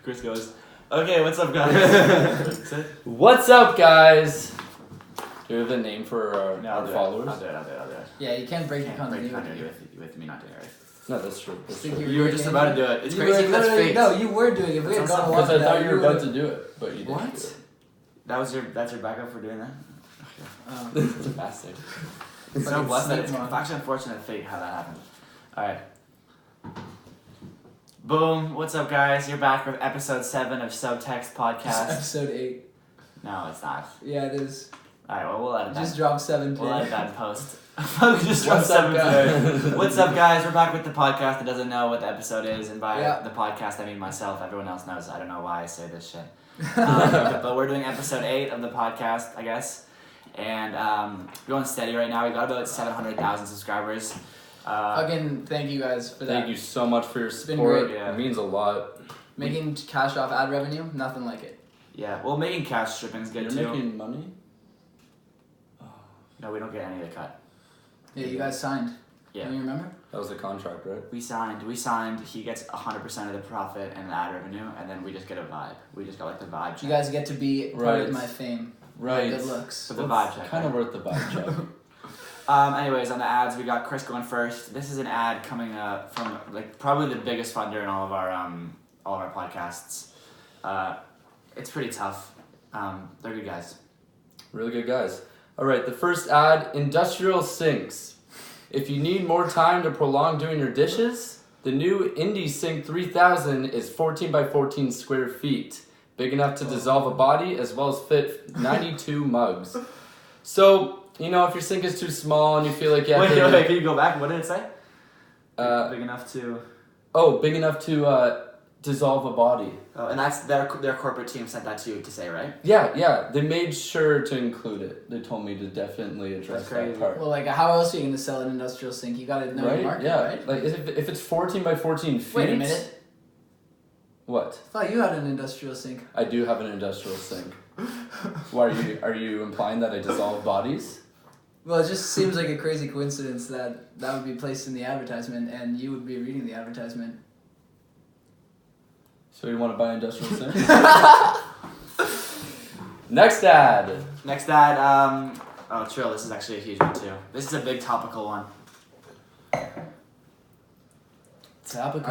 Chris goes, okay, what's up, guys? What's up, guys? Do we have a name for our followers? I'll do it. Yeah, you can't break the continuity with me not doing it right. No, that's true. You were just about to do it. It's crazy that's fake. No, you were doing it. If we had gone along Because I thought you were about to do it, but you didn't. What? Do it. That's your backup for doing that? It's a bastard. It's so blessed that it's actually unfortunate fate how that happened. Alright. Boom. What's up, guys? You're back with episode 7 of Subtext podcast. Episode 8. No, it's not. Yeah, it is. Alright, well, we'll edit that. Just dropped 7 today. We'll edit that in post. Just dropped 7 today. What's up, guys? We're back with the podcast that doesn't know what the episode is. And by the podcast, I mean myself. Everyone else knows. I don't know why I say this shit. But we're doing episode 8 of the podcast, I guess. And going steady right now. We got about 700,000 subscribers. Fucking thank you guys for that. Thank you so much for your support. Been great. Yeah. It means a lot. Making cash off ad revenue, nothing like it. Yeah, well, making cash stripping is good too. You're making money? No, we don't get any of the cut. Yeah, you guys signed. Yeah. Do you remember? That was the contract, right? We signed. He gets 100% of the profit and the ad revenue, and then we just get a vibe. We just got like the vibe check. You guys get to be part of my fame. Right. My good looks. So the vibe check. Kind of worth the vibe check. Anyways, on the ads, we got Chris going first. This is an ad coming from like probably the biggest funder in all of our podcasts. It's pretty tough. They're good guys. Really good guys. All right, the first ad, industrial sinks. If you need more time to prolong doing your dishes, the new Indie Sink 3000 is 14 by 14 square feet, big enough to dissolve a body as well as fit 92 mugs. So, you know, if your sink is too small and you feel like you have to... Wait, can you go back? What did it say? Big enough to... Oh, big enough to dissolve a body. Oh, and that's their corporate team sent that to you to say, right? Yeah. They made sure to include it. They told me to definitely address that part. Well, like, how else are you going to sell an industrial sink? You got to know the market, right? Like, if it's 14 by 14 feet... Wait a minute. What? I thought you had an industrial sink. I do have an industrial sink. Why are you implying that I dissolve bodies? Well, it just seems like a crazy coincidence that would be placed in the advertisement and you would be reading the advertisement. So you want to buy industrial sink? Next ad. Oh, Trill, this is actually a huge one too. This is a big topical one. Topical.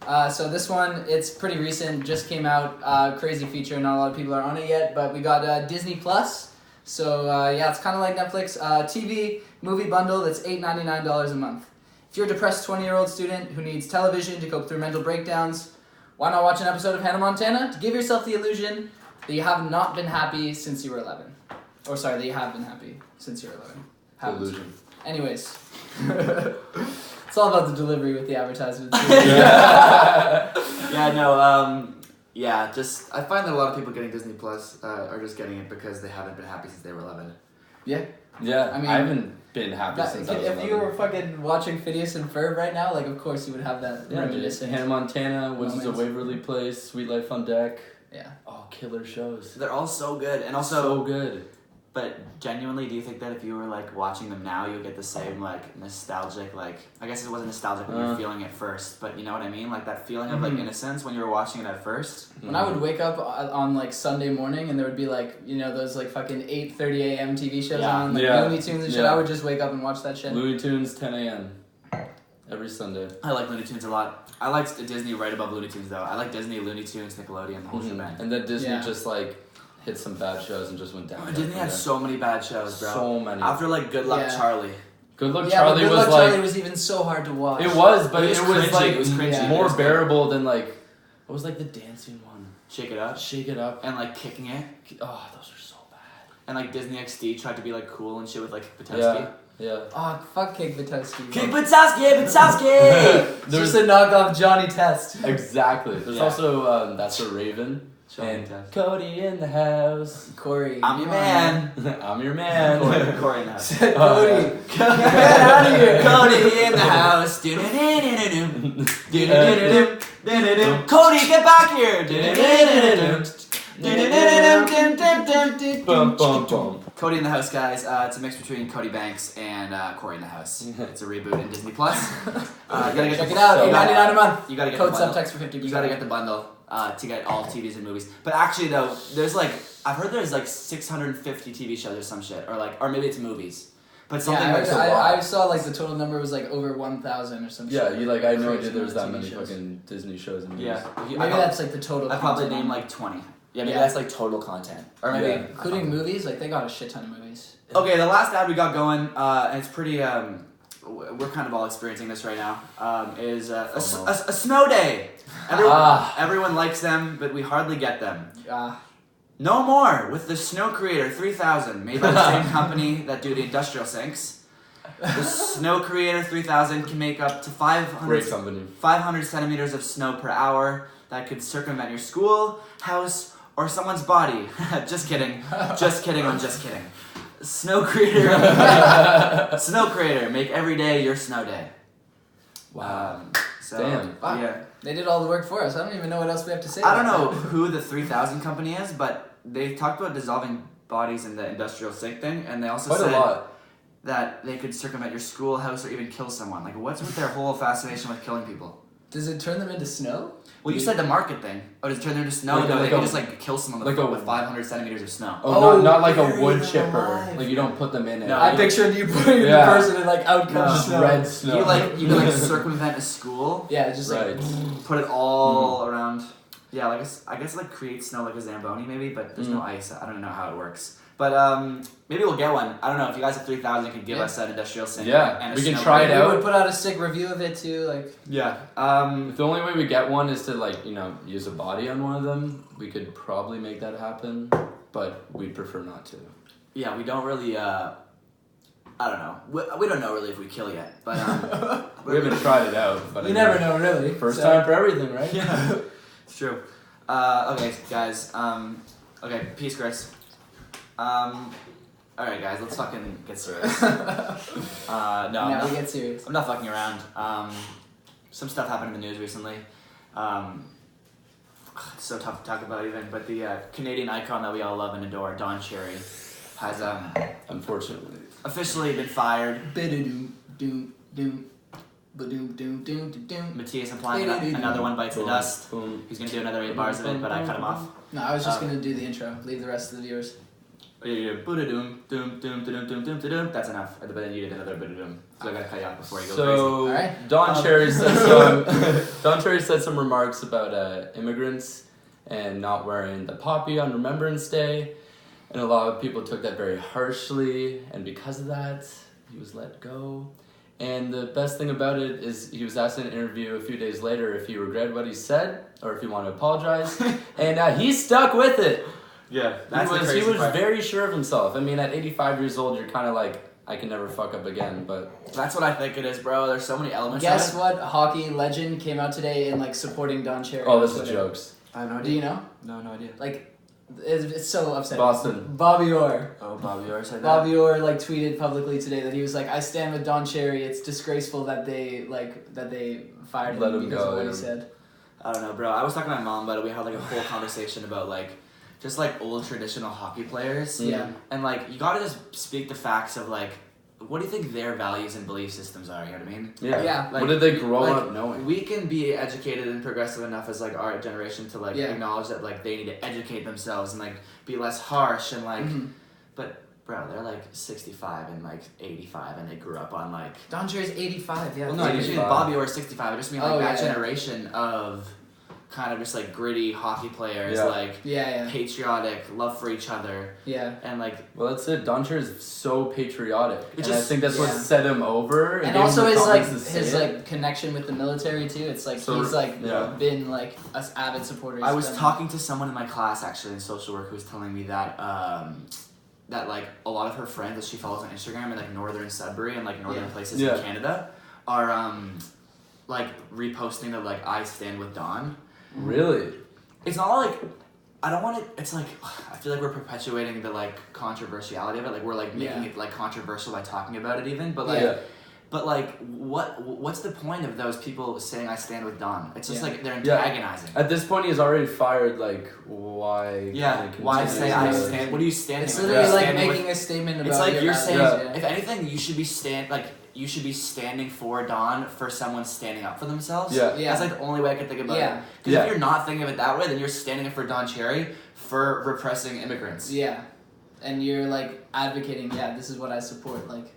Alright. So this one, it's pretty recent, just came out, crazy feature, not a lot of people are on it yet, but we got Disney Plus. So yeah, it's kind of like Netflix, TV movie bundle that's $8.99 a month. If you're a depressed 20-year-old student who needs television to cope through mental breakdowns, why not watch an episode of Hannah Montana to give yourself the illusion that you have not been happy since you were 11. Or sorry, that you have been happy since you were 11. Illusion. Anyways. It's all about the delivery with the advertisements. Just I find that a lot of people getting Disney Plus are just getting it because they haven't been happy since they were 11. Yeah. Yeah, I mean, I haven't been happy since I was 11. If you were fucking watching Phineas and Ferb right now, like, of course you would have that reminiscent. Hannah Montana, Wizards of Waverly Place, Sweet Life on Deck. Yeah. Oh, killer shows. They're all so good, and also so good. But genuinely, do you think that if you were like watching them now, you would get the same like nostalgic, like I guess it wasn't nostalgic when you were feeling it first, but you know what I mean, like that feeling of like innocence when you were watching it at first. When I would wake up on like Sunday morning and there would be like, you know, those like fucking 8:30 a.m. TV shows on, like Looney Tunes and shit, I would just wake up and watch that shit. Looney Tunes 10 a.m. every Sunday. I like Looney Tunes a lot. I liked Disney right above Looney Tunes though. I like Disney, Looney Tunes, Nickelodeon, the whole shebang. And then Disney just like hit some bad shows and just went down. Disney had so many bad shows, bro. So many. After like Good Luck Charlie. Good Luck Charlie was like... Charlie was even so hard to watch. It was, but it was cringy. like It was cringy. more bearable than like... What was like the dancing one? Shake It Up. Shake It Up. And like Kicking It. Oh, those are so bad. And like Disney XD tried to be like cool and shit with like Patowski. Yeah. Oh, fuck Kick Patowski. Kick Patowski! It's just a knockoff Johnny Test. Exactly. There's also That's a Raven. And Cody in the house. Corey. I'm your man. I'm your man. Corey in the house. Cody. Get out of here. Cody in the house. Cody, get back here. Cody in the House, guys. It's a mix between Cody Banks and Corey in the House. It's a reboot in Disney Plus. You gotta check it out. $8.99 a month. You gotta get code the bundle. Subtext for 50%. You gotta get the bundle to get all TVs and movies. But actually, though, there's like I've heard there's like 650 TV shows or some shit, or maybe it's movies. But something I saw like the total number was like over 1,000 or something. Yeah, I had no idea there was that many fucking Disney shows and movies. Yeah, maybe that's like the total. I probably named like 20. Yeah, maybe that's like total content. Or maybe including movies, like they got a shit ton of movies. Okay, the last ad we got going, and it's pretty, we're kind of all experiencing this right now, is a snow day. Everyone likes them, but we hardly get them. No more with the Snow Creator 3000, made by the same company that do the industrial sinks. The Snow Creator 3000 can make up to 500 centimeters of snow per hour that could circumvent your school, house, or someone's body. Just kidding. Just kidding, I'm just kidding. Snow Creator. Snow Creator, make every day your snow day. Wow. Damn. Wow. Yeah. They did all the work for us. I don't even know what else we have to say. I don't know who the 3000 company is, but they talked about dissolving bodies in the industrial sink thing, and they also said that they could circumvent your school, house, or even kill someone. Like, what's with their whole fascination with killing people? Does it turn them into snow? Well, you said the market thing. Oh, does it turn them into snow? No, they can just like kill someone with 500 centimeters of snow. Oh, not like a wood chipper. Like you don't put them in it. No, I pictured you putting the person in like out comes snow. Red snow. You can circumvent a school. Yeah, just like put it all around. Yeah, like I guess like create snow like a Zamboni maybe, but there's no ice. I don't know how it works. But maybe we'll get one. I don't know if you guys have 3000, you could give us an industrial sink. Yeah, we can try it out. We would put out a sick review of it too, like. Yeah. If the only way we get one is to use a body on one of them, we could probably make that happen, but we'd prefer not to. Yeah, we don't really. I don't know. We don't know really if we kill yet, but we haven't tried it out. But you never know, really. First time for everything, right? Yeah, it's true. Okay, guys. Okay, peace, Chris. Alright guys, let's fucking get serious. No, we get serious. I'm not fucking around. Some stuff happened in the news recently. It's so tough to talk about even, but the Canadian icon that we all love and adore, Don Cherry, has unfortunately officially been fired. Matthias implying another one bites the dust. He's gonna do another 8 bars of it, but I cut him off. No, I was just gonna do the intro. Leave the rest of the viewers. That's enough. But then you did another boom. So I gotta cut you off before you go crazy. Alright. Don Cherry said some remarks about immigrants and not wearing the poppy on Remembrance Day, and a lot of people took that very harshly, and because of that, he was let go. And the best thing about it is he was asked in an interview a few days later if he regretted what he said or if he wanted to apologize, and he stuck with it. Yeah, he was very sure of himself. I mean, at 85 years old, you're kind of like, I can never fuck up again, but... That's what I think it is, bro. There's so many elements. Guess what hockey legend came out today in, like, supporting Don Cherry? Oh, this is jokes. I have no idea. Do you know? No idea. Like, it's so upsetting. Boston. Bobby Orr. Oh, Bobby Orr said that? Bobby Orr, like, tweeted publicly today that he was like, I stand with Don Cherry. It's disgraceful that they fired him because of what he said. I don't know, bro. I was talking to my mom about it. We had, like, a whole conversation about, like, just like old traditional hockey players. Yeah. And like you gotta just speak the facts of like what do you think their values and belief systems are, you know what I mean? Yeah. Like, what did they grow up knowing? We can be educated and progressive enough as like our generation to like acknowledge that like they need to educate themselves and like be less harsh and like but bro, they're like 65 and like 85 and they grew up on like Don Cherry's 85, yeah. Well no, I just mean Bobby Orr 65. I just mean like that generation of kind of just like gritty hockey players, patriotic, love for each other. Yeah. And like well that's it. Don Cherry's so patriotic. And I think that's what set him over. And also his like connection with the military too. It's like he's like been like an avid supporter. I was talking to someone in my class actually in social work who was telling me that that like a lot of her friends that she follows on Instagram in like northern Sudbury and like northern places in Canada are like reposting that like I stand with Don. Really? It's not like I don't want to. It's like I feel like we're perpetuating the like controversiality of it. Like we're like making it like controversial by talking about it even. But like, But like, what's the point of those people saying I stand with Don? It's just like they're antagonizing. At this point, he's already fired. Like, why? Yeah. Why say I stand? What are you standing? It's literally like making a statement about. It's like you're saying. If anything, you should be standing for Don for someone standing up for themselves. Yeah. That's like the only way I can think about it. Because if you're not thinking of it that way, then you're standing up for Don Cherry for repressing immigrants. Yeah. And you're like advocating. Yeah, this is what I support. Like.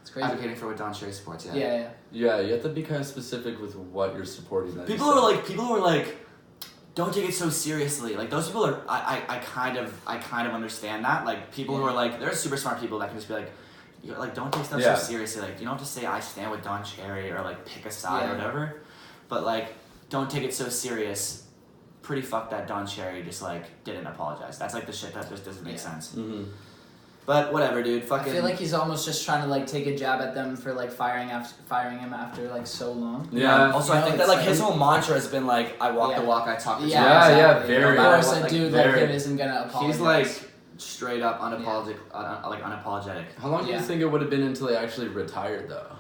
Crazy. Advocating for what Don Cherry supports, Yeah, you have to be kind of specific with what you're supporting. People who are like, don't take it so seriously. Like those people are, I kind of understand that. Like people who are like, there's super smart people that can just be like, don't take stuff so seriously. Like you don't have to say I stand with Don Cherry or like pick a side or whatever, but like don't take it so serious. Pretty fucked that Don Cherry just like didn't apologize. That's like the shit that just doesn't make sense. Mm-hmm. But whatever, dude. Fucking. I feel like he's almost just trying to like take a jab at them for like firing him after like so long. Yeah. Also, I think that like his whole mantra has been like, I walk the walk, I talk the talk. Yeah, exactly. Very. Of course, a dude like him isn't gonna apologize. He's like straight up unapologetic. How long do you think it would have been until he actually retired though?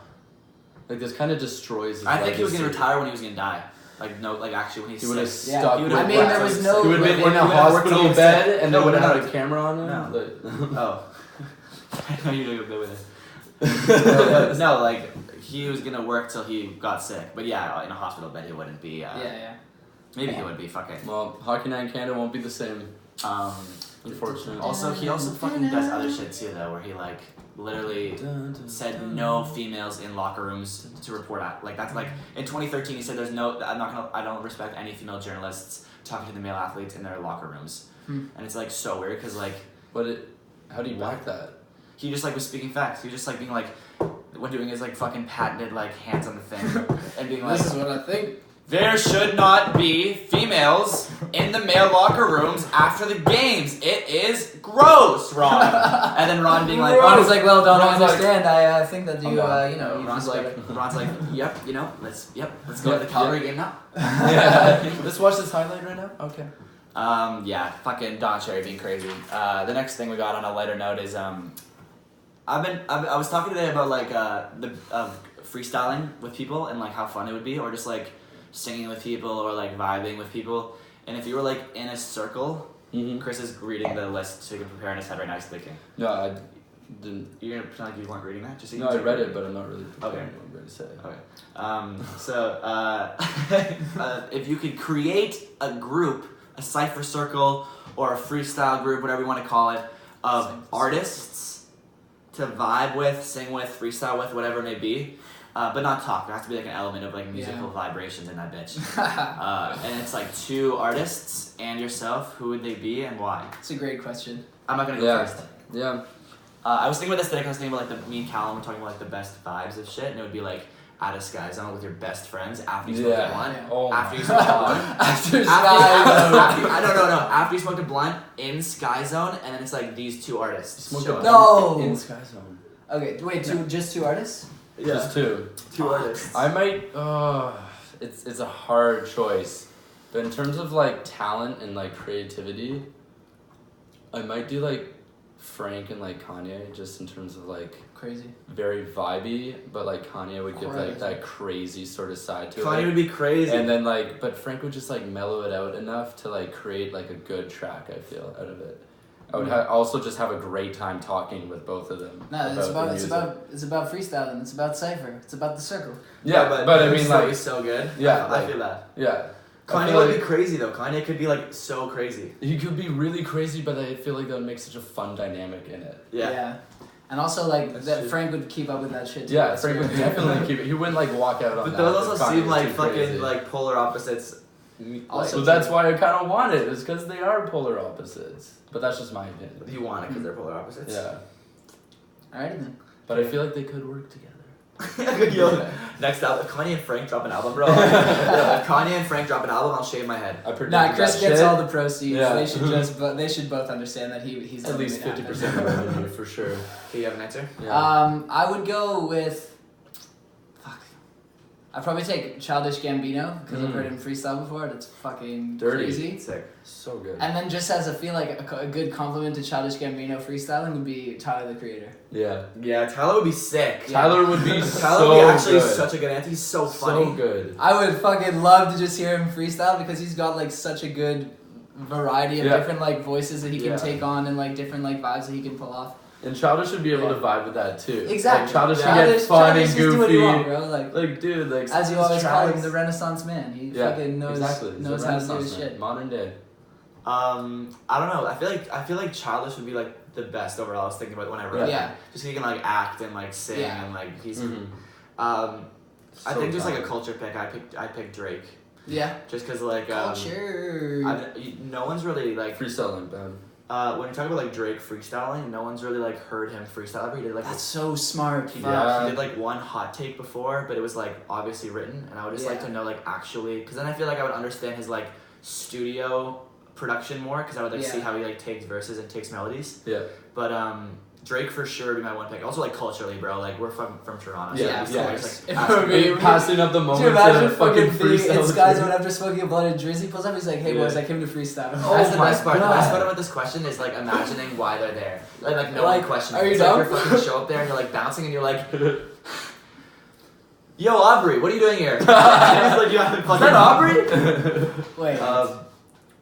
Like this kind of destroys his I think he was legacy. gonna retire when he was gonna die. Like no, like actually when he's he would have sick. stuck. I mean, there was no. He would have been in a hospital bed, and they would have had a camera on him. Oh. I know you're doing a bit with it. No, like he was gonna work till he got sick, but yeah, in a hospital bed he wouldn't be. Maybe he would be. Fuck it. Well, Hockey Night in Canada won't be the same. Unfortunately. Also, he also fucking does other shit too, though, where he like literally said no females in locker rooms to report out. Like that's like in 2013 he said I don't respect any female journalists talking to the male athletes in their locker rooms, and it's like so weird because like. How do you back that? He just like was speaking facts. He was just like being like, when doing his like fucking patented like hands on the thing and being like, this is what I think. There should not be females in the male locker rooms after the games. It is gross, Ron. And then Ron being like, Ron is like, well, don't Ron's understand. I think that you, Ron's like, yep, let's go to the Calgary game now. Let's watch this highlight right now. Okay. Fucking Don Cherry being crazy. The next thing we got on a lighter note is I was talking today about like the freestyling with people and like how fun it would be, or just like singing with people or like vibing with people. And if you were like in a circle, Chris is reading the list so he can prepare in his head right now. He's thinking. No, I didn't. You're gonna pretend like you weren't reading that? Just so no, I read it, but I'm not really okay. What I'm going to say. Okay. If you could create a group, a cipher circle, or a freestyle group, whatever you want to call it, of artists to vibe with, sing with, freestyle with, whatever it may be, but not talk. There has to be like an element of like musical vibrations in that bitch. And it's like 2 artists and yourself. Who would they be and why? It's a great question. I'm not gonna go first. Yeah. I was thinking about this today. I was thinking about like me and Callum were talking about like the best vibes of shit, and it would be like at a Sky Zone with your best friends after you smoked a blunt. Oh after you smoked a blunt. After Sky Zone. No. After you smoked a blunt in Sky Zone, and then it's like these 2 artists. No. In Sky Zone. Okay, wait, just 2 artists? Yeah. Just 2. 2 artists. I might. It's a hard choice, but in terms of like talent and like creativity, I might do like Frank and like Kanye, just in terms of like crazy, very vibey, but like Kanye would give like that crazy sort of side to it. Kanye would be crazy, and then like, but Frank would just like mellow it out enough to like create like a good track. I feel out of it. I would also just have a great time talking with both of them. No, it's about freestyling. It's about cipher. It's about the circle. Yeah, but I mean like he's so good. Yeah, I feel that. Yeah. Kanye would be crazy though. Kanye could be like so crazy. He could be really crazy, but I feel like that would make such a fun dynamic in it. Yeah. And also like Frank would keep up with that shit too. Yeah, Frank would definitely keep it. He wouldn't like walk out on but that. But those also seem like fucking crazy. like polar opposites. Also, that's why I kind of want it. Is because they are polar opposites. But that's just my opinion. You want it because they're polar opposites. Yeah. Alrighty then. But I feel like they could work together. Next album, if Kanye and Frank drop an album, bro. If Kanye and Frank drop an album, I'll shave my head. Chris gets all the proceeds. Yeah. They should both understand that he's at least 50% of the revenue for sure. Do you have an answer? Yeah. I would go with. I'd probably take Childish Gambino because I've heard him freestyle before and it's fucking Dirty. crazy. Sick. So good. And then just as I feel like a good compliment to Childish Gambino freestyling would be Tyler the Creator. Yeah. Yeah, Tyler would be sick. Yeah. Tyler would be Tyler so would be actually good. such a good answer. He's so funny. So good. I would fucking love to just hear him freestyle because he's got like such a good variety of different like voices that he can take on and like different like vibes that he can pull off. And Childish should be able to vibe with that too. Exactly. Like, Childish can get fun and Childish just do what goofy. he want, bro. Like Dude, like as you always call him, the Renaissance man. He fucking knows exactly. knows how to do his shit. Modern day. I don't know. I feel like Childish would be like the best overall. I was thinking about it when I read Yeah. it. Just so he can like act and like sing and like he's. I think just like a culture pick. I picked Drake. Yeah. Just because like Culture. no one's really like Freestyling, man. when you talk about like Drake freestyling, no one's really like heard him freestyle ever. He did like That's so smart. he Yeah. did like one hot take before, but it was like obviously written, and I would just like to know like actually, because then I feel like I would understand his like studio production more, because I would like see how he like takes verses and takes melodies. Yeah. But Drake for sure would be my one pick. Also like culturally, bro. Like we're from Toronto. Yeah, so yeah. it's, like, Passing up the Do moment you imagine to fucking fucking being freestyle. it's guys when after smoking a blunt in Jersey pulls up, he's like, hey boys, I came to freestyle. That's the best part. The best God. part about this question is like imagining why they're there. Like no Like, one questions. are you It's dumb? like you're fucking show up there and you're like bouncing and you're like, yo Aubrey, what are you doing here? It's like you have to fucking. Is that Aubrey? Wait.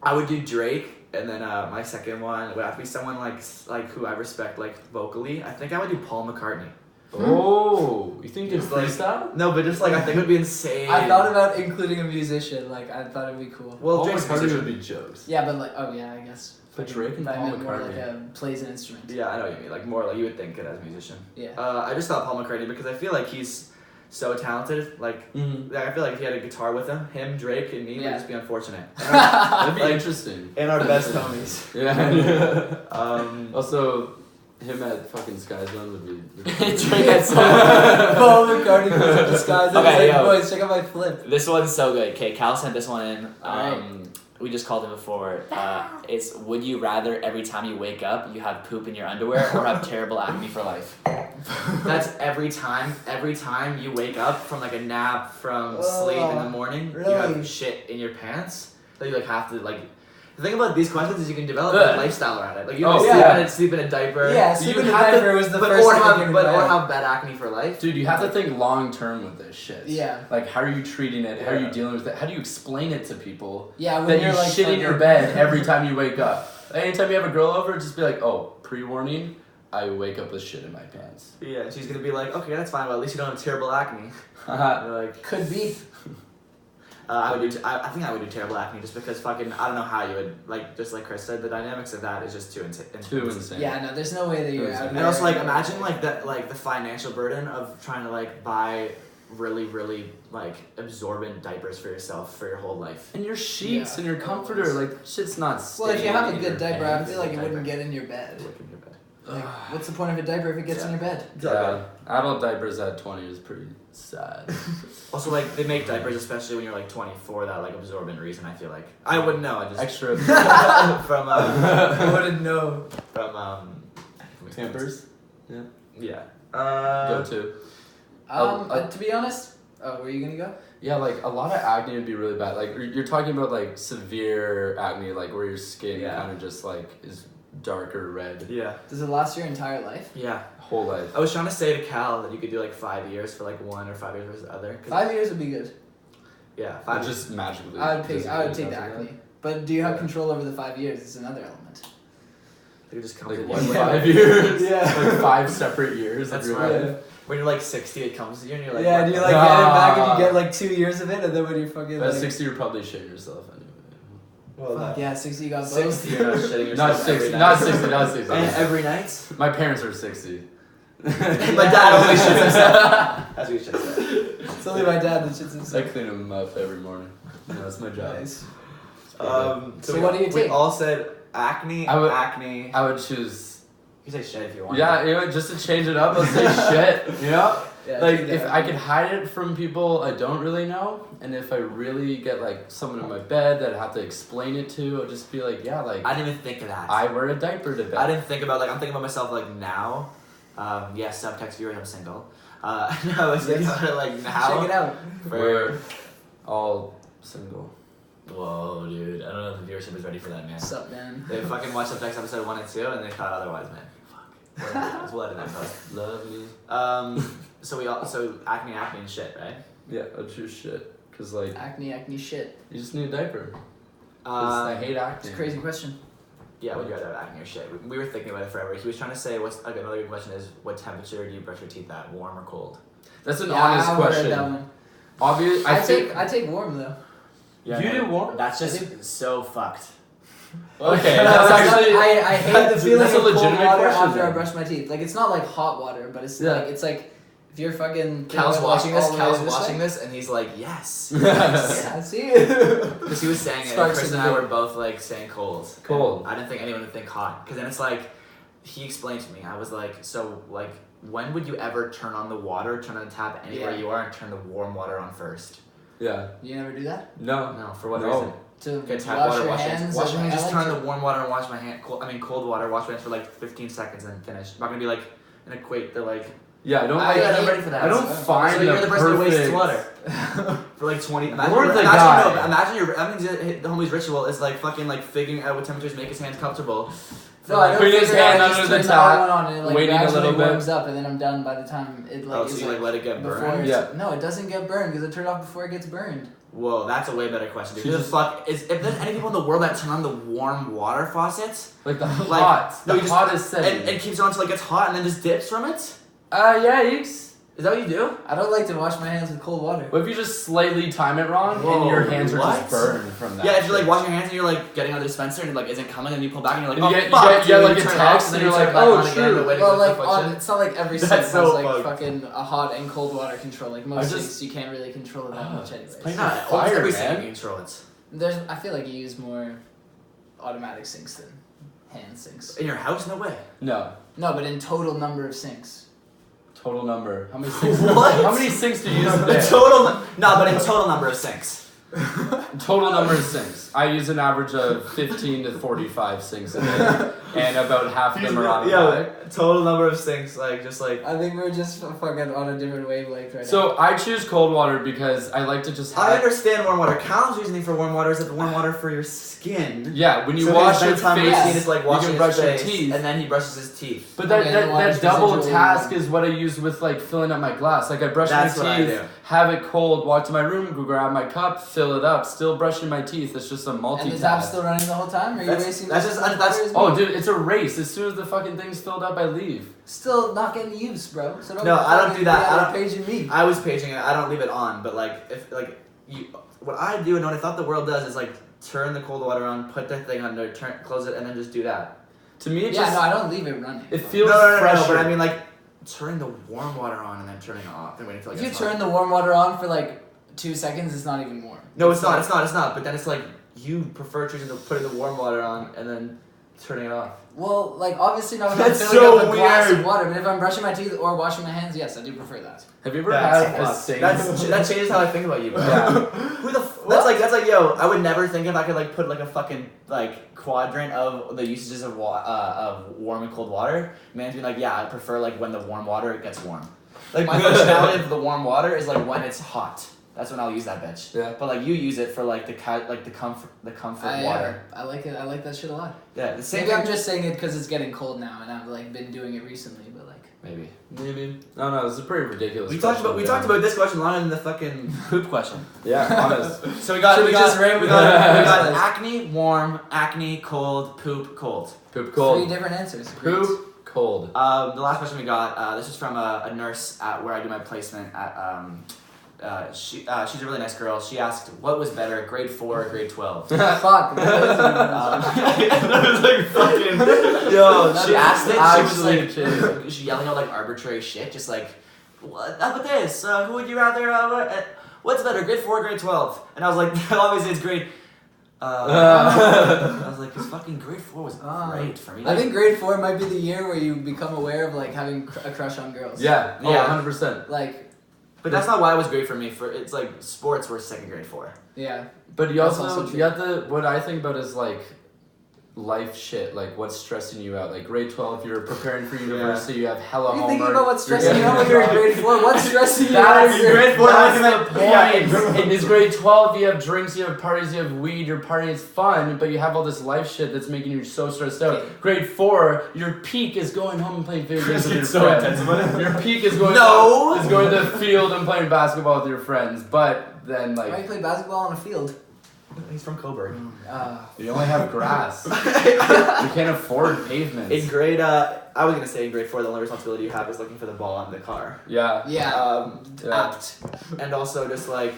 I would do Drake, and then my second one would have to be someone like who I respect like vocally. I think I would do Paul McCartney. Oh, you think it's like- freestyle? No, but just like I think it would be insane. I thought about including a musician, like I thought it'd be cool. Well, Paul Drake's McCartney musician. would be jokes. Yeah, but like oh yeah, I guess. But Drake and But I Paul meant more McCartney. like plays an instrument. Yeah, I know what you mean. Like more like you would think it as a musician. Yeah. I just thought Paul McCartney because I feel like he's so talented. Like I feel like if he had a guitar with him, Drake, and me would just be unfortunate. That'd be Like- interesting. And our best homies. Yeah. Also, him at fucking Sky Zone would be. Drake at Paul McCartney goes up to skies. Okay, Like, yo. boys, check out my flip. This one's so good. Okay, Cal sent this one in. Alright. We just called it before. It's would you rather every time you wake up you have poop in your underwear or have terrible acne for life? That's every time. Every time you wake up from like a nap from sleep in the morning, really? you have shit in your pants. So you like have to like. The thing about these questions is you can develop a lifestyle around it. Like you don't sleep in a diaper. Yeah, sleep in a have diaper to- was the but first or thing have, that came to but my or head. have bad acne for life. Dude, you have to think long term with this shit. Yeah. Like, how are you treating it? How are you dealing with it? How do you explain it to people? Yeah, when That you're you like shit in your fucking- bed every time you wake up. Anytime you have a girl over, just be like, oh, pre-warning, I wake up with shit in my pants. Yeah, and she's gonna be like, okay, that's fine, but at least you don't have terrible acne. Haha. You're like, Could be. I think I would do terrible acne just because fucking I don't know how you would like just like Chris said, the dynamics of that is just too insane. Too insane. Yeah, no, there's no way that you're out. And also like imagine like the financial burden of trying to like buy really like absorbent diapers for yourself for your whole life. And your sheets Yeah. and your comforter, like, shit's not Well, if you staying have a in good your diaper, I pants. feel like it Diaper. wouldn't get in your bed. Look in your bed. Like, what's the point of a diaper if it gets in your bed? Yeah, adult diapers at 20 is pretty sad. Also like they make diapers especially when you're like 20 for that like absorbent reason. I feel like I wouldn't know. I just Extra from I wouldn't know. from Pampers. Yeah. Go to. To be honest, were you gonna go? Yeah, like a lot of acne would be really bad. Like you're talking about like severe acne, like where your skin kind of just like is darker red. Yeah. Does it last your entire life? Yeah. Whole life. I was trying to say to Cal that you could do like 5 years for like one or 5 years versus the other. 5 years would be good. Yeah, It 5 years. just magically. I would take disappears the after acne. that. But do you have control over the 5 years? It's another element. It just comes Like in what, you. 5 years? Yeah. Like 5 separate years That's of your right. life. When you're like 60, it comes to you and you're like, Yeah, what and you the- like get it back and you get like 2 years of it, and then when you're fucking At like, 60, you're probably shitting yourself anyway. Well, fuck, yeah, 60 you got both. 60, you're not shitting yourself. Not 60, every night. not 60, not 60. And every night? My parents are 60. My dad only shits himself. That's what you should say. It's only my dad that shits I himself. clean them up every morning. Yeah, that's my job. Nice. So what do you We take? all said acne, acne. I would choose. You say shit if you want. Yeah, you know, just to change it up, I'll say shit. You know? Yeah, Like, take if that. I could hide it from people I don't really know, and if I really get, like, someone in my bed that I have to explain it to, I'll just be like, yeah, like, I didn't even think of that. I wear a diaper to bed. I didn't think about, like, I'm thinking about myself, like, now. Yes, subtext viewers, I'm single. No, it's like now. Check it out. We're all single. Whoa, dude. I don't know if the viewership is ready for that, man. What's up, man? They fucking watched Subtext episode 1 and 2 and they thought otherwise, man. Fuck. We'll edit that post. Lovely. So acne and shit, right? Yeah, that's your shit. Cause like Acne shit. you just need a diaper. 'Cause I hate acne. It's a crazy question. Yeah, would you rather have acne or shit? We were thinking about it forever. He was trying to say, another good question is, what temperature do you brush your teeth at, warm or cold? That's an honest question. That one. Obvious. I take warm though. Yeah, you do warm? That's just so fucked. Okay, No, that's actually. I hate the feeling that's a of cold legitimate water question, after I then. brush my teeth. Like, it's not like hot water, but it's like if you're fucking. Cal's watching this. Cal's this watching way. this, and he's like, "Yes." Yeah, see. Because he was saying it. Sparks Chris in and the I vein. were both like saying cold. Cold. And I didn't think anyone would think hot. Because then it's like, he explained to me. I was like, so like, when would you ever turn on the water, turn on the tap anywhere Yeah. you are, and turn the warm water on first? Yeah. You never do that? No. No, for what No. reason? To Get tap wash water, your wash your hands. hands. Wash your hands. I Just like turn to- the warm water and wash my hand. Cold water. Wash my hands for like 15 seconds and finish. I'm not gonna be like and equate the like. Yeah, I don't I like. hate- I'm ready for that. I don't find So you're the person who wastes perfect- water for like 20. Imagine, You're the imagine, guy. No, imagine your. I mean, the homie's ritual is like fucking like figuring out what temperatures make his hands comfortable. No, I don't Putting his figure it out, hand I just under the turn other tap, one on, and it, like, waiting a gradually little bit. warms up, and then I'm done by the time it like Oh, is so you like let it get before burned? it's- Yeah. No, it doesn't get burned because I turn it off before it gets burned. Whoa, that's a way better question. Dude. She Who the just- fuck is? If there's any people in the world that turn on the warm water faucets, Like the Like, hot, no, the you just- hottest setting. and keeps it on until it gets hot and then just dips from it. Yeah, Is that what you do? I don't like to wash my hands with cold water. What if you just slightly time it wrong Whoa, and your hands are what? just burned from that? Yeah, if you're like washing your hands and you're like getting out of the dispenser and it like isn't coming and you pull back and you're like, And oh you get- fuck, you get, dude, like, a turn it off, text and then and you you're turn it like, back oh, on again, shoot. but wait, Well, what the like fuck on, shit? it's not like every That's sink has so like fucked. fucking a hot and cold water control. Like most just- sinks, you can't really control it that much anyways. plain Not Fire, almost every man. sink you control it. There's, I feel like you use more automatic sinks than hand sinks. In your house, no way. No. No, but in total number of sinks. Total number. How many sinks? What? How many sinks do you use a The day? total, no, but in total number of sinks. Total number of sinks. I use an average of 15 to 45 sinks a day, and about half of them are automatic. total number of sinks, like just like. I think we're just fucking on a different wavelength right now. So I choose cold water because I like to just have. I understand warm water. Cal's reasoning for warm water is that warm water for your skin. Yeah, when you So wash his your bedtime face, routine is like you washing can brush his your face, teeth. and then he brushes his teeth. But that, Okay, then why that does double residual task warm? is what I use with like filling up my glass. Like I brush That's my what I teeth, do. have it cold, walk to my room, go grab my cup, fill it up, still brushing my teeth. It's just a and the multitask. tap's still running the whole time? Or are you That's- wasting that's as just- much that's- water as Oh, me? dude, it's a race. As soon as the fucking thing's filled up, I leave. Still not getting use, bro. So No, I don't fucking do that. be I out don't- of paging me. I was paging it. I don't leave it on, but like if like you, what I do and what I thought the world does is like turn the cold water on, put the thing under, turn, close it, and then just do that. To me, it Yeah, just no, I don't leave it running. it feels no, fresher. but I mean like turning the warm water on and then turning it off and waiting until it If you gets hot. turn the warm water on for like 2 seconds, it's not even warm. No, it's not. But then it's like you prefer choosing to putting the warm water on and then turning it off. Well, like obviously not when That's I'm filling so up a glass weird. of water, but if I'm brushing my teeth or washing my hands, yes, I do prefer that. Have you ever had a That's sink? that changes how I think about you. Bro. Yeah. Who the that's like yo. I would never think if I could like put like a fucking like quadrant of the usages of of warm and cold water. Man's being like, yeah, I prefer like when the warm water gets warm. Like my functionality of the warm water is like when it's hot. That's when I'll use that bitch. Yeah. But like you use it for like the comfort water. I like it. I like that shit a lot. Yeah. The same Maybe thing. I'm just saying it because it's getting cold now, and I've like been doing it recently. But like, Maybe. Maybe. No, this is a pretty ridiculous. We talked question, about this question longer than the fucking poop question. Yeah, honest. So we got Should we just rank- we got Yeah. acne, warm, acne, cold, poop, cold. Poop 3 cold. different answers. Great. Poop cold. The last question we got, this is from a nurse at where I do my placement at. She's a really nice girl. She asked, "What was better, grade 4 or grade 12?" Fuck. That was like fucking. Yo, she asked it. She was actually like, kidding. she yelling out like arbitrary shit, just like, "What about this? Who would you rather? What's better, grade 4 or grade 12?" And I was like, obviously it's grade. I was like, "Cause fucking grade 4 was great for me." I think grade 4 might be the year where you become aware of like having a crush on girls. Yeah. Oh, Yeah. 100%. Like, But that's not why it was great for me. For it's like sports were second grade 4. yeah. But you That's also also true. you have to. What I think about is like life shit, like what's stressing you out. Like grade 12, you're preparing for university, you have hella You're homework. thinking about what's stressing you out when you're in grade 4. What's stressing you out? That's in grade 4. That's the point. In this grade 12, you have drinks, you have parties, you have weed, you're partying, it's fun, but you have all this life shit that's making you so stressed out. Okay. Grade 4, your peak is going home and playing video games with your It's so friends. intense about it. Your peak is going is going to the field and playing basketball with your friends, but then Why do you like play basketball on a field? He's from Coburg. you only have grass. You can't afford pavements. In grade, I was gonna say in grade 4, the only responsibility you have is looking for the ball on the car. Yeah. Yeah. Yeah. Apt. And also just like,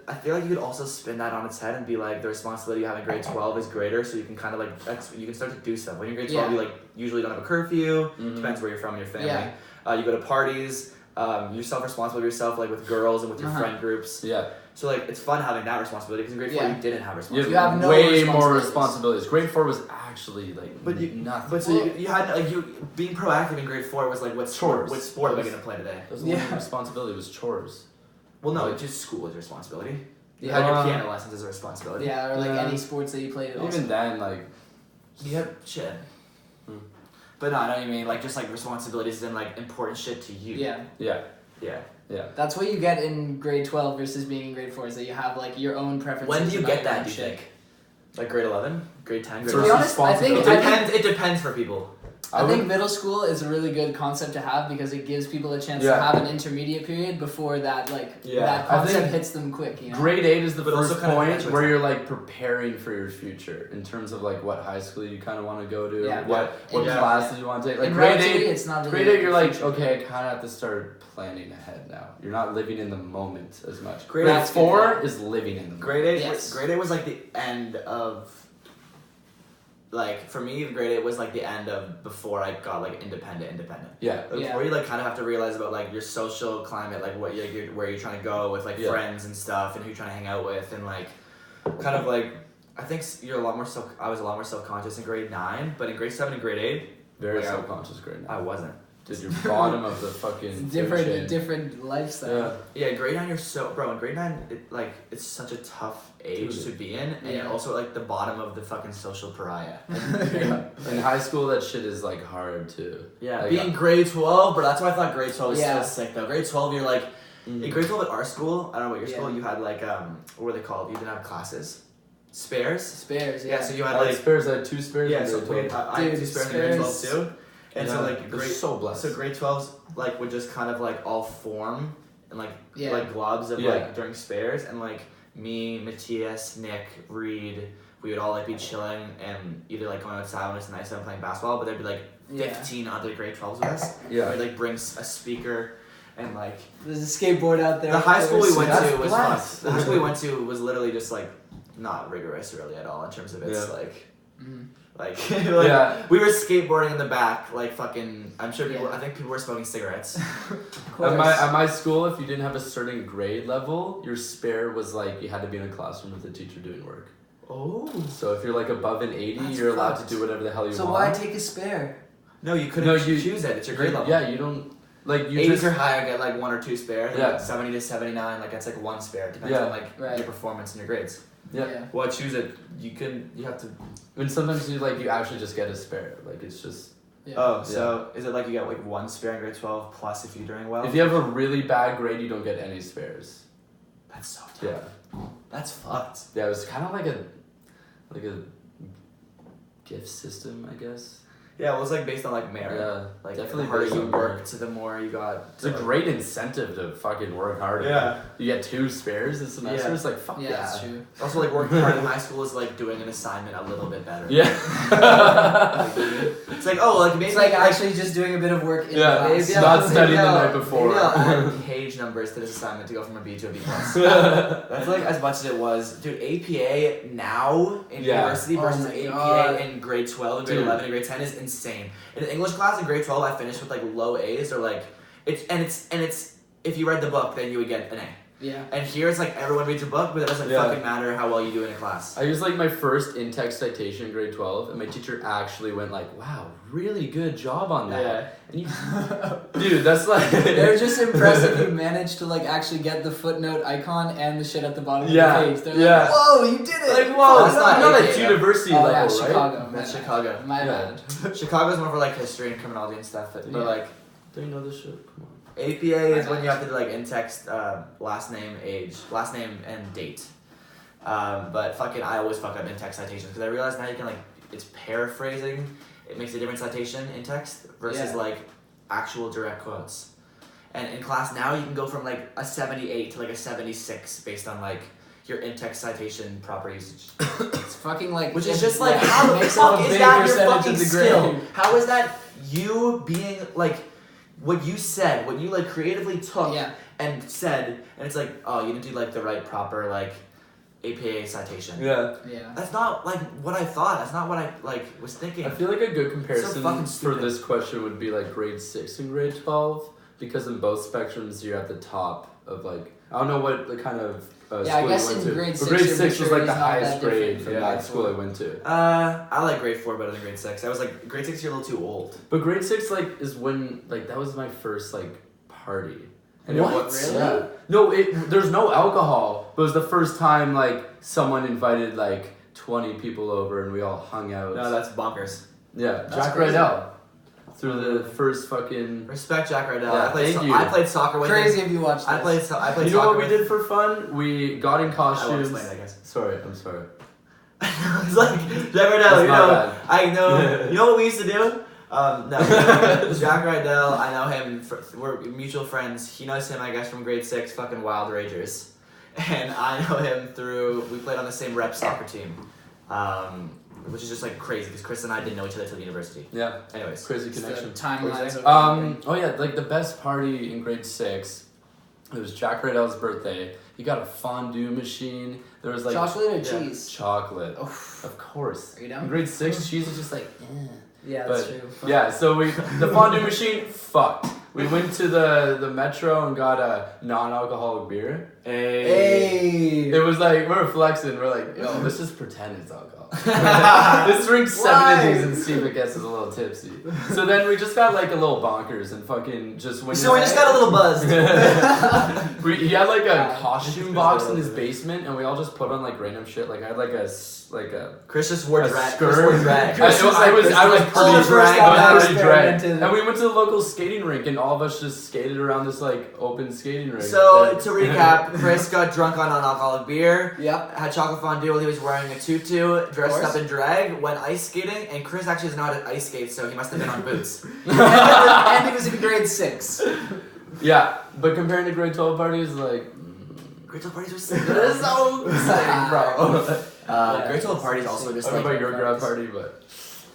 I feel like you could also spin that on its head and be like, the responsibility you have in grade 12 is greater, so you can kind of like, you can start to do stuff. When you're in grade 12, Yeah. you like usually don't have a curfew. Mhm. Depends where you're from, your family. Yeah. You go to parties. You're self-responsible for yourself, like with girls and with your friend groups. Yeah. So like, it's fun having that responsibility because in grade 4 Yeah. you didn't have You responsibility. You have no way more responsibilities. responsibilities. Grade 4 was actually like But nothing. But so you had like being proactive in grade 4 was like what Chores. What sport am I gonna play today? That was the only responsibility was chores. Well, no, Like- just school is a responsibility. You Yeah. had your piano lessons as a responsibility. Yeah, or like Yeah. any sports that you played. Even then, like, You have shit. But no, I know what you mean. Like just like responsibilities and like important shit to you. Yeah. yeah, Yeah. yeah. That's what you get in grade 12 versus being in grade 4 is that you have like your own preferences. When do you about get your that? own Do you shit. think? Like grade 11, grade 10, grade To be 11? honest, I think- It depends for people. I think middle school is a really good concept to have because it gives people a chance Yeah. to have an intermediate period before that Yeah. that I concept think hits them quick, you know. Grade 8 is the But also first kind of point graduate where time. you're like preparing for your future in terms of like what high school you kind of want to go to, Yeah. what Yeah. classes you want to take. Like In grade reality, 8, it's not really grade like 8, you're the like, future. okay, I kind of have to start planning ahead now. You're not living in the moment as much. Grade Grade eight's 4 good. is living in the moment. Grade 8, Yes. grade 8 was like the end of. Like for me, grade 8 was like the end of before I got like independent. Yeah. Like, Yeah. Before you like kind of have to realize about like your social climate, like what you're where you're trying to go with like Yeah. friends and stuff, and who you're trying to hang out with, and like kind of like I think you're a lot more I was a lot more self-conscious in grade 9, but in grade 7 and grade 8, Very Like, self-conscious grade 9. I wasn't. Dude, you're bottom of the fucking food different chain. different lifestyle. Yeah. Yeah, grade 9 you're so bro. In grade 9, it's such a tough age Dude. to be in, and Yeah. you're also like the bottom of the fucking social pariah. In high school, that shit is like hard too. Yeah, Like, being grade 12, but that's why I thought grade 12 was Yeah. so sick though. Grade 12, you're like, Mhm. in grade 12 at our school, I don't know what your school, Yeah. you had like, what were they called? You didn't have classes? Spares? Spares, Yeah, so you I had had like, spares. I had 2 spares. yeah, in so grade 12. I had Dude, 2 spares in grade 12 spares. too. And so Yeah, like, they're grade, so blessed. so grade 12s like would just kind of like all form and like, Yeah. like globs of Yeah. like during spares, and like me, Matthias, Nick, Reed, we would all like be chilling and either like going outside when it's nice and playing basketball, but there'd be like Yeah. 15 other grade 12s with us. Yeah. We'd like bring a speaker and like There's a skateboard out there. the high school we went That's to was blessed. fucked. The high school we went to was literally just like not rigorous really at all in terms of its Yeah. like Mhm. like, Yeah. we were skateboarding in the back like fucking I'm sure people Yeah. I think people were smoking cigarettes. Of course. At my school, if you didn't have a certain grade level, your spare was like you had to be in a classroom with a teacher doing work. Oh. So if you're like above an 80, That's you're allowed fucked. to do whatever the hell you So want. why take a spare? No, you couldn't No, you- choose it. It's your grade level. Yeah, you don't like you 80s just or higher get like 1 or 2 spares. Yeah. Like 70 to 79 like that's like 1 spare. Depends Yeah. on like Right. your performance and your grades. Yeah. Well, choose it. You have to. and sometimes you actually just get a spare. Like it's just Yeah. Oh, so is it like you get like 1 spare in grade 12 plus if you're doing well? if you have a really bad grade, you don't get any spares. That's so tough. Yeah. That's fucked. Yeah, it was kind of like a gift system, I guess. Yeah, it was like based on like merit. Yeah, Like definitely the harder based you on worked, merit. to the more you got. It's a great incentive to fucking work harder. Yeah. You get 2 spares this semester. Yeah. It's like fuck Yeah, yeah. that's true. Also, like working hard in high school is like doing an assignment a little bit better. Yeah. It's like oh, like maybe It's like actually just doing a bit of work in Yeah, class. maybe not I'll- studying maybe the I'll- night before. Maybe I'll add page numbers to this assignment to go from a B to a B plus. That's like as much as it was, dude. APA now in Yeah. university Oh versus my APA God. in grade 12 and grade Dude. 11 and grade 10 is insane. In an English class in grade 12, I finished with like low A's or like it's if you read the book then you would get an A. Yeah. And here it's like everyone reads a book, but it doesn't fucking matter how well you do in a class. I used like my first in-text citation in grade 12, and my teacher actually went like, "Wow, really good job on that." Yeah. And you, dude, that's like. They're just impressed if you managed to like actually get the footnote icon and the shit at the bottom of the page. They're like, "Whoa, you did it!" Like, whoa, that's not at university level, right? Chicago. That's Chicago. My bad. Chicago's more for like history and criminology and stuff, but like. Do you know this shit? Come on. APA is when you have to do like in-text last name and date. But fucking I always fuck up in-text citations because I realize now you can like it's paraphrasing. It makes a different citation in text versus like actual direct quotes. And in class now you can go from like a 78 to like a 76 based on like your in-text citation proper usage. It's fucking like which is just like how the fuck is that your fucking skill? How is that you being like what you said, what you like creatively took and said, and it's like, oh, you didn't do like the right proper like APA citation. Yeah. That's not like what I thought. That's not what I like was thinking. I feel like a good comparison So for this question would be like grade 6 and grade 12, because in both spectrums you're at the top of like, I don't know what the kind of school I guess you went in to. grade 6, but grade 6 was like the highest grade grade from that school I went to. I like grade 4 better than grade 6. I was like, grade 6 you're a little too old. But grade 6 like is when like that was my first like party. And what? It was, Really? Yeah. No, there's no alcohol. But it was the first time like someone invited like 20 people over and we all hung out. No, that's bonkers. Yeah, That's Jack crazy. Rydell. Through the first fucking. Respect Jack Rydell. Yeah, I played soccer with Crazy him. if you watched this. I played soccer. You know what we did for fun? We got in I won't costumes. explain, I guess. Sorry, I'm sorry. It's like Jack Rydell. That's You not know, bad. I know. You know what we used to do? No, Jack Rydell. I know him. We're mutual friends. He knows him, I guess, from grade 6. Fucking Wild Ragers, and I know him through. We played on the same rep soccer team, which is just like crazy because Chris and I didn't know each other till university. Yeah. Anyways, Crazy It's the connection. timelines of Oh yeah, like the best party in grade 6. It was Jack Rydell's birthday. He got a fondue machine. There was like chocolate or cheese? chocolate. Oof. Of course. Are you down? In grade 6, cheese is just like. Yeah, that's But, true. Yeah, so the fondue machine fucked. We went to the metro and got a non-alcoholic beer. Hey. It was like we were flexing. We're like, yo, let's just pretend it's alcohol. Let's drink 7 of these and see if it gets us a little tipsy. So then we just got like a little bonkers and fucking just went. so we just got a little buzzed. He had like a costume box in his basement, and we all just put on like random shit. Like I had like a Chris just wore a drag. skirt. Chris wore drag. I was pretty drag. drag. And we went to the local skating rink, and all of us just skated around this like open skating rink. So to recap, Chris got drunk on non-alcoholic beer. Yep. Had chocolate fondue while he was wearing a tutu, dressed up in drag, went ice skating, and Chris actually is not at ice skate, so he must have been on boots. And he was in grade 6. Yeah, but comparing to grade 12 parties, like. Grade 12 parties were sick. They're so sick, bro. Grade 12 parties also just I don't like. know about your grad party, but.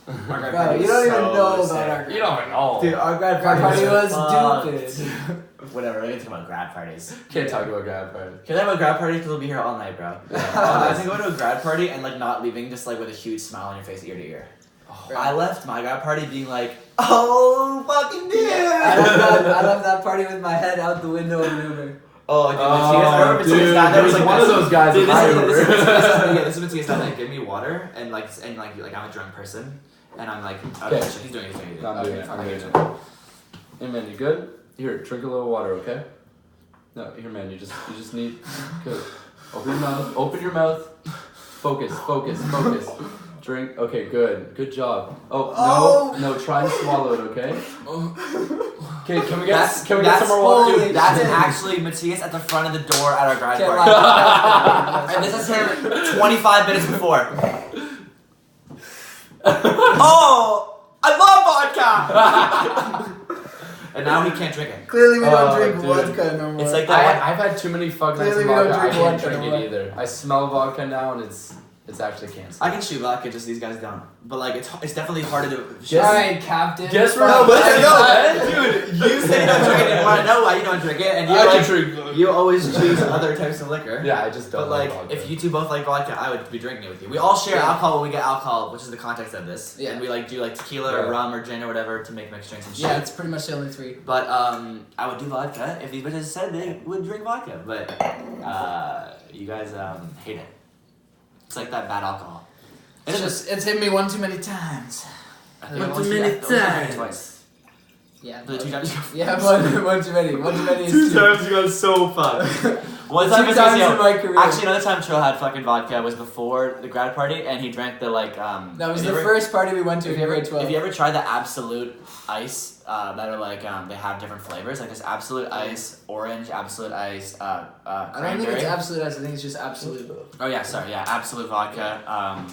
Bro, you don't even know about our You don't know. Dude, our grad Our party was fucked. stupid. Whatever, we're gonna talk about grad parties. Can't talk about grad party. Can I have a grad party? Because we'll be here all night, bro. Imagine going to a grad party and like not leaving just like with a huge smile on your face ear to ear. Oh, I left my grad party being like, oh fucking dude! I left that party with my head out the window of an Uber. Oh, dude, Matthias, dude, that there was like one of those guys Dude, in my Uber. this is Matthias that like give me water and like I'm a drunk person and I'm like okay, Okay. he's doing it. I'm doing it. Hey man, you good? Here, drink a little water, okay? No, here man, you just need good. Open your mouth. Focus. Drink. Okay, good job. Oh no, try and swallow it, okay? Okay, can we get some more water? Dude, that's actually Matthias at the front of the door at our grad party. And this is him 25 minutes before. Oh, I love vodka! And now he can't drink it. Clearly we don't drink dude. vodka no more. It's like that. I've had too many fuck nights Clearly of we don't vodka. I drink can't vodka drink no it more. either. I smell vodka now and it's it's actually canceled. I can shoot vodka, just these guys don't. But like, it's definitely harder to. Alright, Captain. Guess we're No, not dude, you say you don't drink it. And I know why you don't drink it, and you always choose other types of liquor. Yeah, I just don't. But like, vodka. if you two both like vodka, I would be drinking it with you. We all share alcohol when we get alcohol, which is the context of this. Yeah. And we like do like tequila or rum or gin or whatever to make mixed drinks and shit. Yeah, it's pretty much the only three. But I would do vodka if these bitches said they would drink vodka. But you guys hate it. It's like that bad alcohol. It's hit me one too many times. One too many times. Twice. Yeah. The 2 times. Yeah, one too many. One too many is 2 times you got so fucked. One time 2 times in my career. Actually, another time Trill had fucking vodka was before the grad party, and he drank the like. That was the first party we went to in grade 12. If you ever tried the Absolute Ice, that are like they have different flavors, like this Absolute Ice, orange, Absolute Ice, I don't think it's Absolute Ice. I think it's just Absolute. Oh yeah, sorry, yeah, Absolute vodka,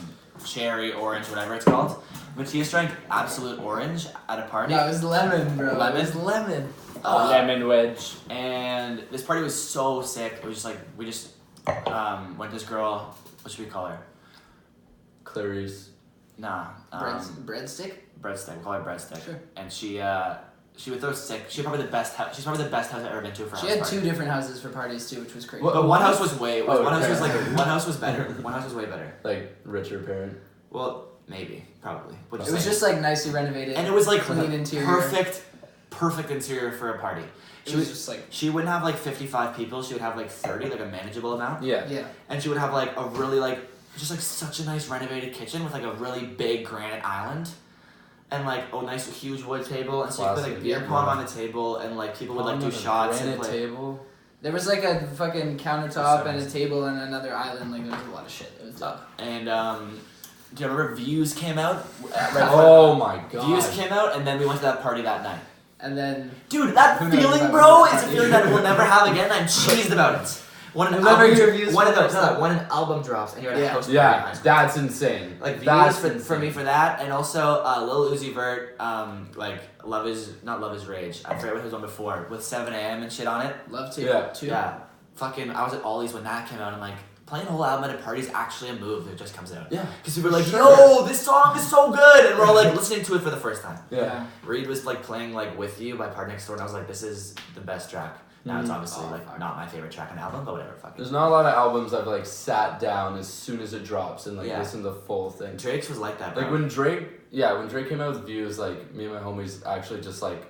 cherry, orange, whatever it's called. Matthias drank Absolute Orange at a party. No, it was lemon, bro. Lemon? It was lemon. lemon wedge. And this party was so sick. It was just like we just went to this girl. What should we call her? Clarice. Nah. Breadstick. Breadstick. We call her Breadstick. Sure. And she would throw sick. She's probably the best house. She's probably the best house I've ever been to for a house She had party. 2 different houses for parties too, which was crazy. But one house was way. Oh, one house okay. was like one house was better. One house was way better. Like richer parent. Well, maybe, probably. It was just like nicely renovated. And it was like clean interior. Perfect interior for a party. It was just like She wouldn't have like 55 people. She would have like 30, like a manageable amount. Yeah. And she would have like a really like just like such a nice renovated kitchen with like a really big granite island. And like a nice huge wood table, and so you put like beer pong on the table, and like people would like do shots and play. Table. There was like a fucking countertop and a table and another island. Like there was a lot of shit. It was dope. And do you remember Views came out? Oh my god. Views came out, and then we went to that party that night. And then dude, that feeling, bro, is a feeling that we'll never have again. I'm cheesed about it. When an album drops and you're at a host party. Yeah, that's insane. Like Views for me for that, and also Lil Uzi Vert, like Love Is Rage. I forget what his one before with 7 a.m. and shit on it. Love to. Yeah. Too. Yeah, fucking. I was at Ollie's when that came out, and like playing a whole album at a party is actually a move if it just comes out. Yeah. Because people were like, yo, this song is so good, and we're all like listening to it for the first time. Yeah. Reed was like playing like With You by Party Next Door, and I was like, this is the best track. Now it's obviously not my favorite track on the album, but whatever, fuck it. There's not a lot of albums I've like sat down as soon as it drops and like listened to the full thing. Drake's was like that, bro. Like when Drake came out with Views, like me and my homies actually just like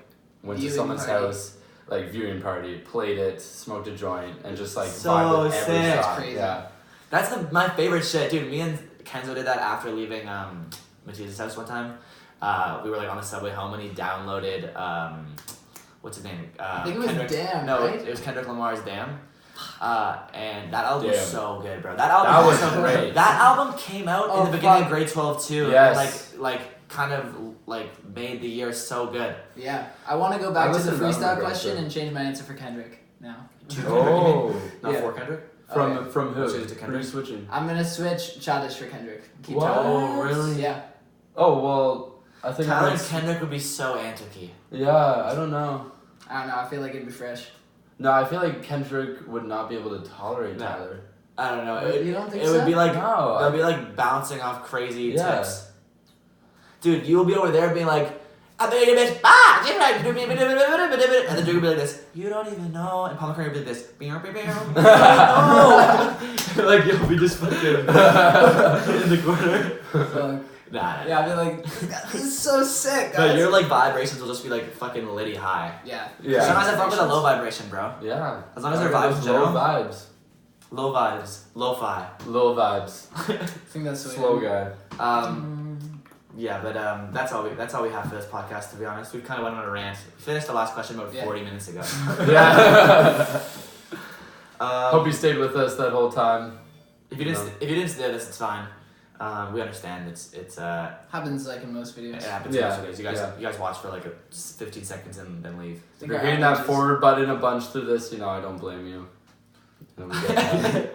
went to someone's house, like viewing party, played it, smoked a joint, and just like vibed with every sick. song. Crazy. Yeah. That's my favorite shit, dude. Me and Kenzo did that after leaving Matthias' house one time. We were like on the subway home, and he downloaded what's his name? I think it was Damn. No, right? it was Kendrick Lamar's Damn. And that album Damn. was so good, bro. That album was so great. That album came out in the beginning of grade 12 too. Yes. And like kind of like made the year so good. Yeah. I want to go back to the listened to that freestyle one, question bro. and change my answer for Kendrick now. Oh. Not Yeah. for Kendrick? From who? Switch to Kendrick? Who are you switching? I'm gonna switch Childish for Kendrick. Keep What? Childish. Oh, really? Yeah. Oh well, I think Tyler and Kendrick would be so anti-key. Yeah, I don't know. I don't know. I feel like it'd be fresh. No, I feel like Kendrick would not be able to tolerate No. Tyler. I don't know. You don't think it so? would be like No, it would be like bouncing off crazy Yeah. tips. Dude, you'll be over there being like, and the dude would be like this. You don't even know, and Paul McCartney would be like this. Like you'll be just fucking in the corner. So, Nah. yeah, I'd be like, this is so sick, But guys. your like vibrations will just be like fucking Liddy high. Yeah. Yeah. Sometimes I fuck with a low vibration, bro. Yeah. As long as they're vibes in low general. vibes. Low vibes. Lo-fi. Low vibes. I think that's what Slow guy. Yeah, but that's all we have for this podcast. To be honest, we kind of went on a rant. We finished the last question about 40 minutes ago. Yeah. Hope you stayed with us that whole time. If you didn't stay this, it's fine. We understand. It's happens like in most videos. it happens. Yeah. In most videos. You guys watch for like 15 seconds and then leave. If you're hitting that forward button a bunch through this, I don't blame you. We get that.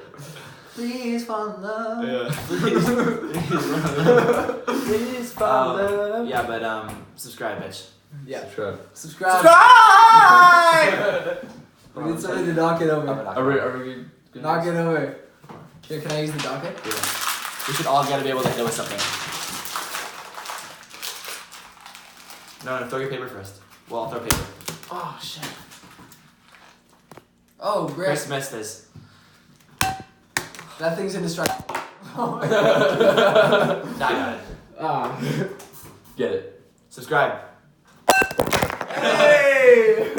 Please fall in love. Yeah. Please follow. Yeah, but subscribe, bitch. Yeah. Sure. Subscribe. We need somebody to knock it over. Are we Knock it over. Here, can I use the docket? Yeah. We should all gotta be able to hit it with something. No, throw your paper first. Well, I'll throw paper. Oh, shit. Oh, great. Chris missed this. That thing's indestructible. Oh my God. I got it. Ah. Get it. Subscribe. Hey!